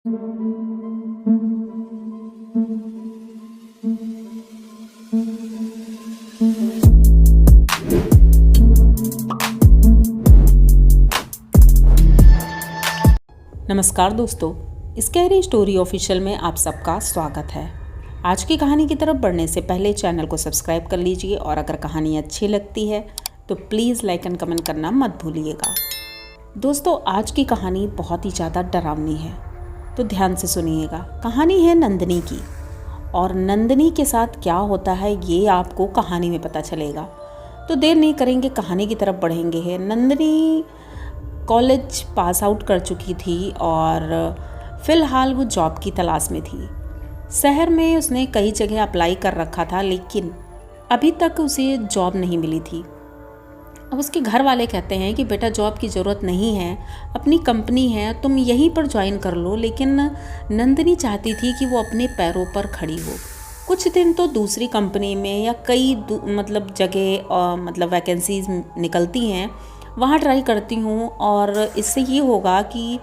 नमस्कार दोस्तों, scary story official में आप सबका स्वागत है। आज की कहानी की तरफ बढ़ने से पहले चैनल को सब्सक्राइब कर लीजिए और अगर कहानी अच्छी लगती है तो प्लीज़ लाइक एंड कमेंट करना मत भूलिएगा। दोस्तों, आज की कहानी बहुत ही ज़्यादा डरावनी है, तो ध्यान से सुनिएगा। कहानी है नंदिनी की, और नंदिनी के साथ क्या होता है ये आपको कहानी में पता चलेगा। तो देर नहीं करेंगे, कहानी की तरफ बढ़ेंगे। है नंदिनी कॉलेज पास आउट कर चुकी थी और फ़िलहाल वो जॉब की तलाश में थी। शहर में उसने कई जगह अप्लाई कर रखा था, लेकिन अभी तक उसे जॉब नहीं मिली थी। अब उसके घर वाले कहते हैं कि बेटा, जॉब की ज़रूरत नहीं है, अपनी कंपनी है, तुम यहीं पर ज्वाइन कर लो। लेकिन नंदिनी चाहती थी कि वो अपने पैरों पर खड़ी हो। कुछ दिन तो दूसरी कंपनी में या कई जगह वैकेंसीज निकलती हैं, वहाँ ट्राई करती हूँ और इससे ये होगा कि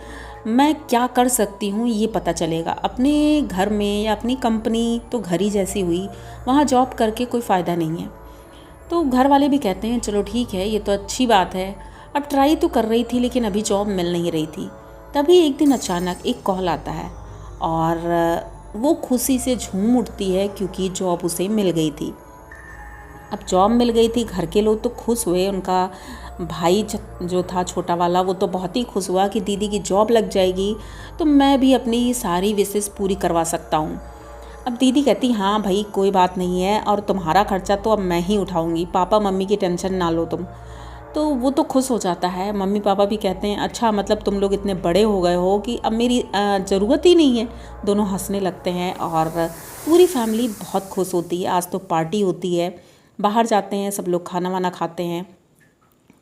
मैं क्या कर सकती हूँ ये पता चलेगा। अपने घर में या अपनी कंपनी तो घर ही जैसी हुई, वहाँ जॉब करके कोई फ़ायदा नहीं है। तो घर वाले भी कहते हैं चलो ठीक है, ये तो अच्छी बात है। अब ट्राई तो कर रही थी लेकिन अभी जॉब मिल नहीं रही थी। तभी एक दिन अचानक एक कॉल आता है और वो खुशी से झूम उठती है क्योंकि जॉब उसे मिल गई थी। अब जॉब मिल गई थी, घर के लोग तो खुश हुए। उनका भाई जो था छोटा वाला, वो तो बहुत ही खुश हुआ कि दीदी की जॉब लग जाएगी तो मैं भी अपनी सारी विशेष पूरी करवा सकता हूँ। अब दीदी कहती हाँ भाई कोई बात नहीं है, और तुम्हारा खर्चा तो अब मैं ही उठाऊँगी, पापा मम्मी की टेंशन ना लो तुम। तो वो तो खुश हो जाता है। मम्मी पापा भी कहते हैं अच्छा, मतलब तुम लोग इतने बड़े हो गए हो कि अब मेरी ज़रूरत ही नहीं है। दोनों हंसने लगते हैं और पूरी फैमिली बहुत खुश होती है। आज तो पार्टी होती है, बाहर जाते हैं, सब लोग खाना वाना खाते हैं।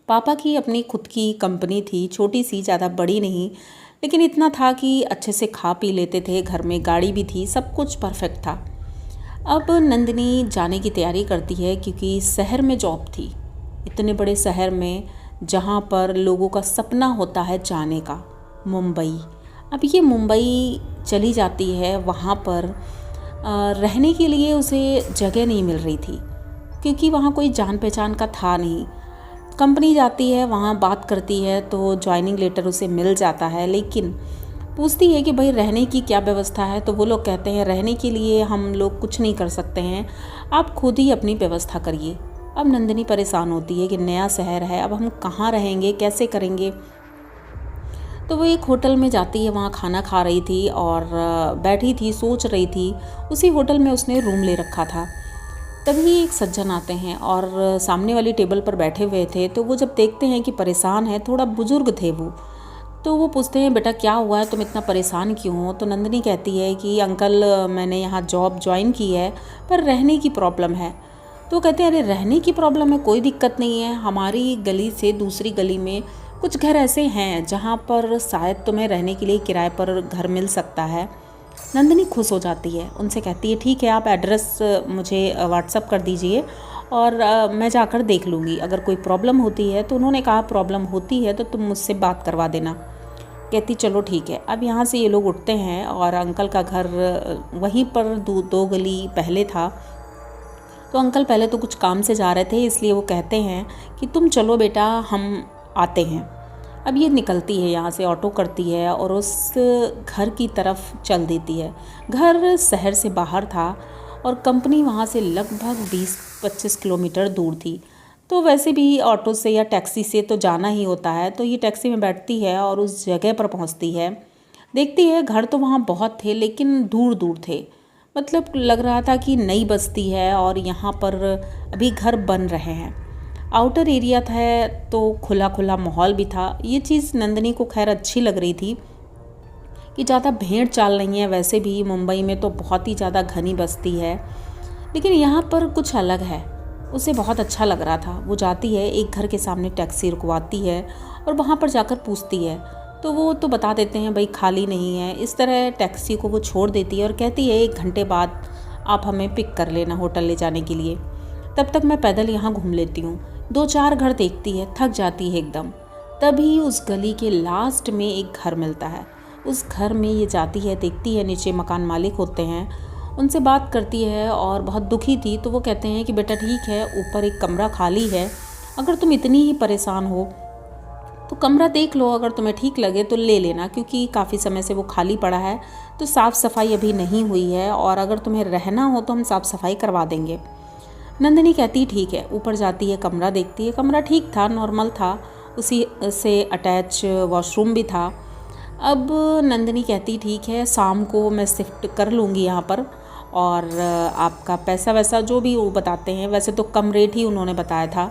पापा की अपनी खुद की कंपनी थी, छोटी सी, ज़्यादा बड़ी नहीं, लेकिन इतना था कि अच्छे से खा पी लेते थे। घर में गाड़ी भी थी, सब कुछ परफेक्ट था। अब नंदिनी जाने की तैयारी करती है क्योंकि शहर में जॉब थी, इतने बड़े शहर में जहाँ पर लोगों का सपना होता है जाने का, मुंबई। अब ये मुंबई चली जाती है, वहाँ पर रहने के लिए उसे जगह नहीं मिल रही थी क्योंकि वहाँ कोई जान पहचान का था नहीं। कंपनी जाती है, वहाँ बात करती है तो ज्वाइनिंग लेटर उसे मिल जाता है, लेकिन पूछती है कि भाई रहने की क्या व्यवस्था है। तो वो लोग कहते हैं रहने के लिए हम लोग कुछ नहीं कर सकते हैं, आप खुद ही अपनी व्यवस्था करिए। अब नंदिनी परेशान होती है कि नया शहर है, अब हम कहाँ रहेंगे, कैसे करेंगे। तो वो एक होटल में जाती है, वहाँ खाना खा रही थी और बैठी थी, सोच रही थी। उसी होटल में उसने रूम ले रखा था। तभी एक सज्जन आते हैं और सामने वाली टेबल पर बैठे हुए थे। तो वो जब देखते हैं कि परेशान है, थोड़ा बुजुर्ग थे वो, तो वो पूछते हैं बेटा क्या हुआ है, तुम इतना परेशान क्यों हो। तो नंदिनी कहती है कि अंकल, मैंने यहाँ जॉब ज्वाइन की है पर रहने की प्रॉब्लम है। तो कहते हैं अरे रहने की प्रॉब्लम है, कोई दिक्कत नहीं है, हमारी गली से दूसरी गली में कुछ घर ऐसे हैं जहाँ पर शायद तुम्हें रहने के लिए किराए पर घर मिल सकता है। नंदिनी खुश हो जाती है, उनसे कहती है ठीक है, आप एड्रेस मुझे व्हाट्सअप कर दीजिए और मैं जाकर देख लूँगी, अगर कोई प्रॉब्लम होती है। तो उन्होंने कहा प्रॉब्लम होती है तो तुम मुझसे बात करवा देना। कहती चलो ठीक है। अब यहाँ से ये लोग उठते हैं और अंकल का घर वहीं पर दो गली पहले था। तो अंकल पहले तो कुछ काम से जा रहे थे, इसलिए वो कहते हैं कि तुम चलो बेटा, हम आते हैं। अब ये निकलती है यहाँ से, ऑटो करती है और उस घर की तरफ चल देती है। घर शहर से बाहर था और कंपनी वहाँ से लगभग 20-25 किलोमीटर दूर थी। तो वैसे भी ऑटो से या टैक्सी से तो जाना ही होता है। तो ये टैक्सी में बैठती है और उस जगह पर पहुँचती है। देखती है घर तो वहाँ बहुत थे लेकिन दूर दूर थे, मतलब लग रहा था कि नई बस्ती है और यहाँ पर अभी घर बन रहे हैं। आउटर एरिया था तो खुला खुला माहौल भी था। ये चीज़ नंदिनी को खैर अच्छी लग रही थी कि ज़्यादा भीड़ चाल नहीं है। वैसे भी मुंबई में तो बहुत ही ज़्यादा घनी बस्ती है, लेकिन यहाँ पर कुछ अलग है। उसे बहुत अच्छा लग रहा था। वो जाती है, एक घर के सामने टैक्सी रुकवाती है और वहाँ पर जाकर पूछती है तो वो तो बता देते हैं भाई खाली नहीं है। इस तरह टैक्सी को वो छोड़ देती है और कहती है 1 घंटे बाद आप हमें पिक कर लेना होटल ले जाने के लिए, तब तक मैं पैदल यहाँ घूम लेती हूँ। 2-4 घर देखती है, थक जाती है एकदम। तभी उस गली के लास्ट में एक घर मिलता है। उस घर में ये जाती है, देखती है नीचे मकान मालिक होते हैं, उनसे बात करती है और बहुत दुखी थी। तो वो कहते हैं कि बेटा ठीक है, ऊपर एक कमरा खाली है, अगर तुम इतनी ही परेशान हो तो कमरा देख लो, अगर तुम्हें ठीक लगे तो ले लेना, क्योंकि काफ़ी समय से वो खाली पड़ा है, तो साफ़ सफाई अभी नहीं हुई है, और अगर तुम्हें रहना हो तो हम साफ़ सफाई करवा देंगे। नंदिनी कहती ठीक है, ऊपर जाती है, कमरा देखती है, कमरा ठीक था, नॉर्मल था, उसी से अटैच वॉशरूम भी था। अब नंदिनी कहती ठीक है, शाम को मैं शिफ्ट कर लूँगी यहाँ पर, और आपका पैसा वैसा जो भी वो बताते हैं, वैसे तो कम रेट ही उन्होंने बताया था।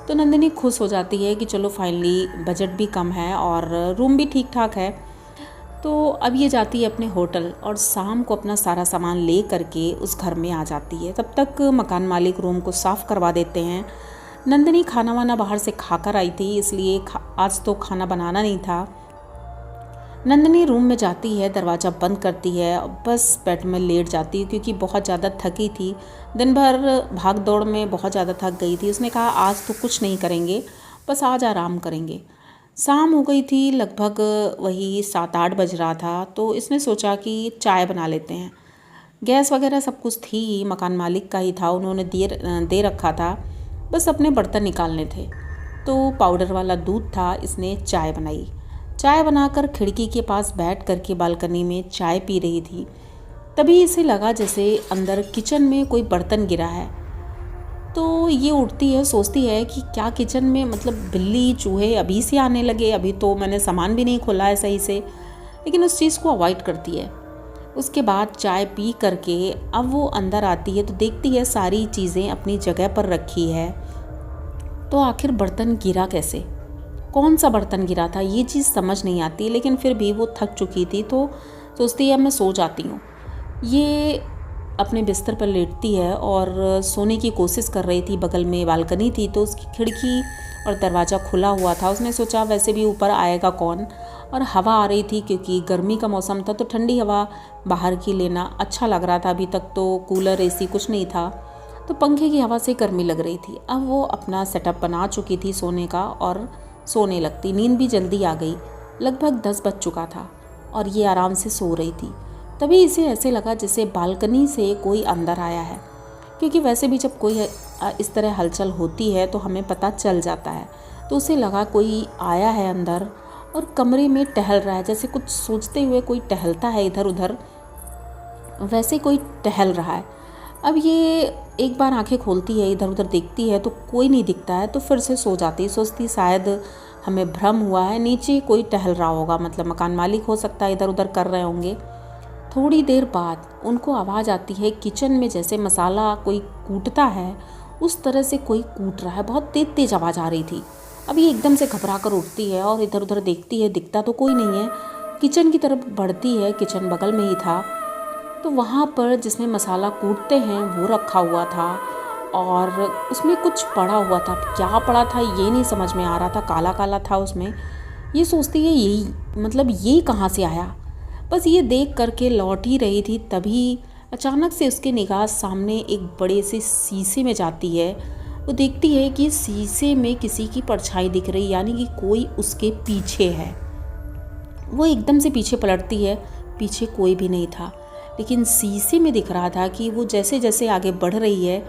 तो नंदिनी खुश हो जाती है कि चलो फाइनली बजट भी कम है और रूम भी ठीक ठाक है। तो अब ये जाती है अपने होटल और शाम को अपना सारा सामान ले करके उस घर में आ जाती है। तब तक मकान मालिक रूम को साफ़ करवा देते हैं। नंदिनी खाना वाना बाहर से खाकर आई थी, इसलिए आज तो खाना बनाना नहीं था। नंदिनी रूम में जाती है, दरवाज़ा बंद करती है, बस बेड में लेट जाती है, क्योंकि बहुत ज़्यादा थकी थी, दिन भर भाग दौड़ में बहुत ज़्यादा थक गई थी। उसने कहा आज तो कुछ नहीं करेंगे, बस आज आराम करेंगे। शाम हो गई थी, लगभग वही 7-8 बज रहा था। तो इसने सोचा कि चाय बना लेते हैं। गैस वगैरह सब कुछ थी, मकान मालिक का ही था, उन्होंने दे रखा था, बस अपने बर्तन निकालने थे। तो पाउडर वाला दूध था, इसने चाय बनाई। चाय बनाकर खिड़की के पास बैठ करके बालकनी में चाय पी रही थी। तभी इसे लगा जैसे अंदर किचन में कोई बर्तन गिरा है। तो ये उठती है, सोचती है कि क्या किचन में मतलब बिल्ली चूहे अभी से आने लगे, अभी तो मैंने सामान भी नहीं खोला है सही से, लेकिन उस चीज़ को अवॉइड करती है। उसके बाद चाय पी करके अब वो अंदर आती है तो देखती है सारी चीज़ें अपनी जगह पर रखी है। तो आखिर बर्तन गिरा कैसे, कौन सा बर्तन गिरा था, ये चीज़ समझ नहीं आती। लेकिन फिर भी वो थक चुकी थी तो सोचती है अब मैं सो जाती हूँ। ये अपने बिस्तर पर लेटती है और सोने की कोशिश कर रही थी। बगल में बालकनी थी तो उसकी खिड़की और दरवाज़ा खुला हुआ था। उसने सोचा वैसे भी ऊपर आएगा कौन, और हवा आ रही थी क्योंकि गर्मी का मौसम था, तो ठंडी हवा बाहर की लेना अच्छा लग रहा था। अभी तक तो कूलर एसी कुछ नहीं था, तो पंखे की हवा से गर्मी लग रही थी। अब वो अपना सेटअप बना चुकी थी सोने का और सोने लगती। नींद भी जल्दी आ गई, लगभग 10 बज चुका था और ये आराम से सो रही थी। तभी इसे ऐसे लगा जैसे बालकनी से कोई अंदर आया है, क्योंकि वैसे भी जब कोई इस तरह हलचल होती है तो हमें पता चल जाता है। तो उसे लगा कोई आया है अंदर और कमरे में टहल रहा है, जैसे कुछ सोचते हुए कोई टहलता है इधर उधर, वैसे कोई टहल रहा है। अब ये एक बार आंखें खोलती है, इधर उधर देखती है तो कोई नहीं दिखता है, तो फिर से सो जाती। सोचती शायद हमें भ्रम हुआ है, नीचे कोई टहल रहा होगा, मतलब मकान मालिक हो सकता है, इधर उधर कर रहे होंगे। थोड़ी देर बाद उनको आवाज़ आती है किचन में, जैसे मसाला कोई कूटता है उस तरह से कोई कूट रहा है। बहुत तेज तेज आवाज़ आ रही थी। अब ये एकदम से घबरा कर उठती है और इधर उधर देखती है, दिखता तो कोई नहीं है। किचन की तरफ बढ़ती है, किचन बगल में ही था, तो वहाँ पर जिसमें मसाला कूटते हैं वो रखा हुआ था और उसमें कुछ पड़ा हुआ था। क्या पड़ा था ये नहीं समझ में आ रहा था, काला काला था उसमें। ये सोचती है यही मतलब ये कहाँ से आया। बस ये देख करके लौट ही रही थी, तभी अचानक से उसके निगाह सामने एक बड़े से शीशे में जाती है। वो देखती है कि शीशे में किसी की परछाई दिख रही, यानी कि कोई उसके पीछे है। वो एकदम से पीछे पलटती है, पीछे कोई भी नहीं था, लेकिन शीशे में दिख रहा था कि वो जैसे जैसे आगे बढ़ रही है,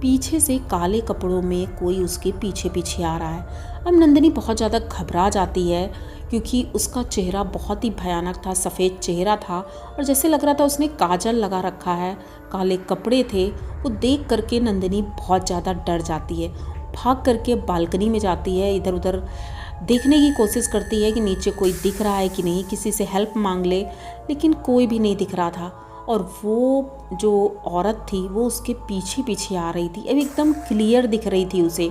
पीछे से काले कपड़ों में कोई उसके पीछे पीछे आ रहा है। अब नंदिनी बहुत ज़्यादा घबरा जाती है, क्योंकि उसका चेहरा बहुत ही भयानक था, सफ़ेद चेहरा था और जैसे लग रहा था उसने काजल लगा रखा है, काले कपड़े थे। वो देख करके नंदिनी बहुत ज़्यादा डर जाती है, भाग करके बालकनी में जाती है, इधर उधर देखने की कोशिश करती है कि नीचे कोई दिख रहा है कि नहीं, किसी से हेल्प मांग ले, लेकिन कोई भी नहीं दिख रहा था। और वो जो औरत थी वो उसके पीछे पीछे आ रही थी, अब एकदम क्लियर दिख रही थी उसे।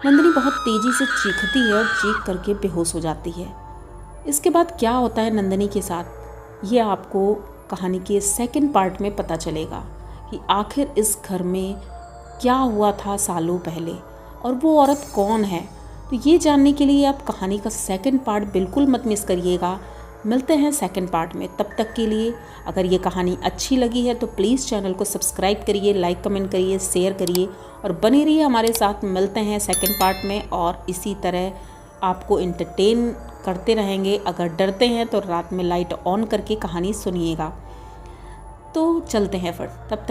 नंदिनी बहुत तेज़ी से चीखती है और चीख करके बेहोश हो जाती है। इसके बाद क्या होता है नंदिनी के साथ, ये आपको कहानी के सेकंड पार्ट में पता चलेगा कि आखिर इस घर में क्या हुआ था सालों पहले और वो औरत कौन है। तो ये जानने के लिए आप कहानी का सेकंड पार्ट बिल्कुल मत मिस करिएगा। मिलते हैं सेकंड पार्ट में, तब तक के लिए अगर ये कहानी अच्छी लगी है तो प्लीज़ चैनल को सब्सक्राइब करिए, लाइक कमेंट करिए, शेयर करिए और बने रहिए हमारे साथ। मिलते हैं सेकंड पार्ट में और इसी तरह आपको इंटरटेन करते रहेंगे। अगर डरते हैं तो रात में लाइट ऑन करके कहानी सुनिएगा। तो चलते हैं फिर, तब तक